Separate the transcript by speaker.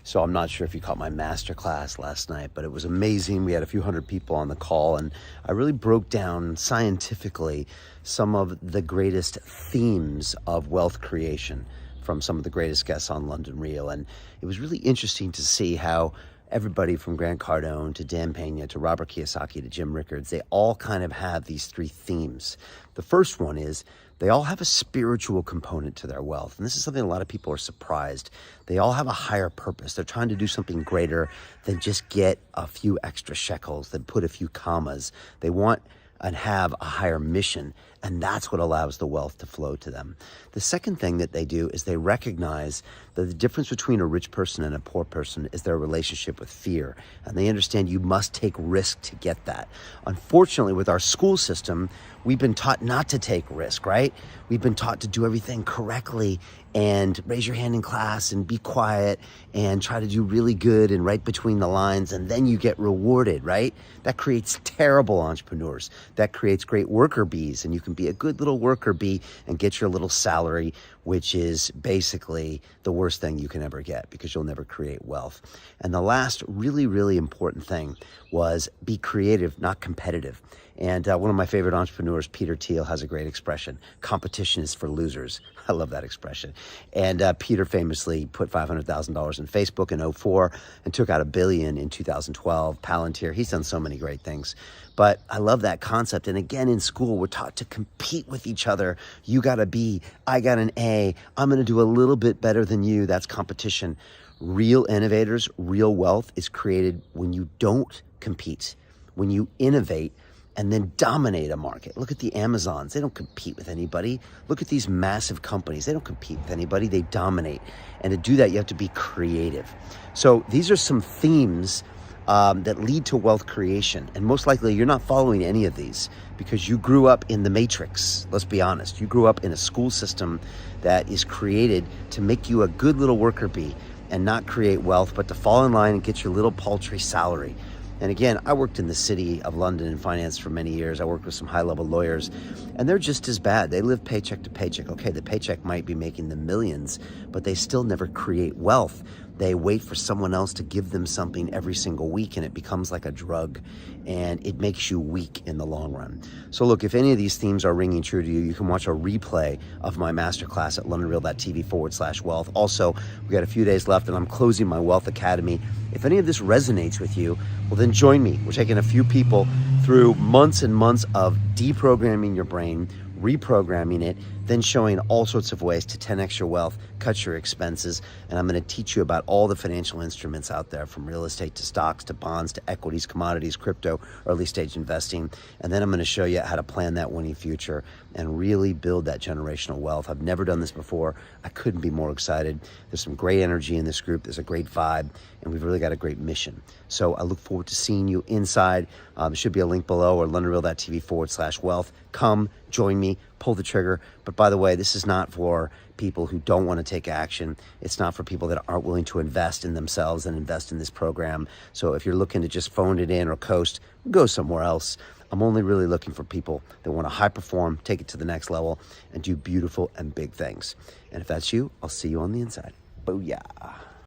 Speaker 1: So I'm not sure if you caught my masterclass last night, but it was amazing. We had a few hundred people on the call, and I really broke down scientifically some of the greatest themes of wealth creation from some of the greatest guests on LondonReal. And it was really interesting to see how everybody from Grant Cardone to Dan Pena to Robert Kiyosaki to Jim Rickards, they all kind of have these three themes. The first one is they all have a spiritual component to their wealth. And this is something a lot of people are surprised. They all have a higher purpose. They're trying to do something greater than just get a few extra shekels, than put a few commas. They want and have a higher mission, and that's what allows the wealth to flow to them. The second thing that they do is they recognize that the difference between a rich person and a poor person is their relationship with fear, and they understand you must take risk to get that. Unfortunately, with our school system, we've been taught not to take risk, right? We've been taught to do everything correctly and raise your hand in class and be quiet and try to do really good and right between the lines, and then you get rewarded, right? That creates terrible entrepreneurs. That creates great worker bees, and you can be a good little worker bee and get your little salary, which is basically the worst thing you can ever get because you'll never create wealth. And the last really, really important thing was be creative, not competitive. And one of my favorite entrepreneurs, Peter Thiel, has a great expression: competition is for losers. I love that expression. And Peter famously put $500,000 in Facebook in 2004 and took out $1 billion in 2012. Palantir, he's done so many great things. But I love that concept. And again, in school, we're taught to compete with each other. You got a B, I got an A. I'm going to do a little bit better than you. That's competition. Real innovators, real wealth is created when you don't compete, when you innovate and then dominate a market. Look at the Amazons. They don't compete with anybody. Look at these massive companies. They don't compete with anybody. They dominate. And to do that, you have to be creative. So these are some themes that lead to wealth creation. And most likely you're not following any of these because you grew up in the matrix. Let's be honest. You grew up in a school system that is created to make you a good little worker bee and not create wealth, but to fall in line and get your little paltry salary. And again, I worked in the city of London in finance for many years. I worked with some high-level lawyers, and they're just as bad. They live paycheck to paycheck. Okay, the paycheck might be making them millions, but they still never create wealth. They wait for someone else to give them something every single week, and it becomes like a drug, and it makes you weak in the long run. So look, if any of these themes are ringing true to you, you can watch a replay of my masterclass at LondonReal.tv/wealth. Also, we got a few days left, and I'm closing my Wealth Academy. If any of this resonates with you, well, then join me. We're taking a few people through months and months of deprogramming your brain, reprogramming it, then showing all sorts of ways to 10x your wealth, cut your expenses, and I'm going to teach you about all the financial instruments out there, from real estate to stocks to bonds to equities, commodities, crypto, early stage investing, and then I'm going to show you how to plan that winning future and really build that generational wealth. I've never done this before. I couldn't be more excited. There's some great energy in this group. There's a great vibe, and we've really got a great mission. So I look forward to seeing you inside. There should be a link below, or LondonReal.tv/wealth. Come, join me, pull the trigger. But by the way, this is not for people who don't want to take action. It's not for people that aren't willing to invest in themselves and invest in this program. So if you're looking to just phone it in or coast, go somewhere else. I'm only really looking for people that want to high perform, take it to the next level, and do beautiful and big things. And if that's you, I'll see you on the inside. Booyah.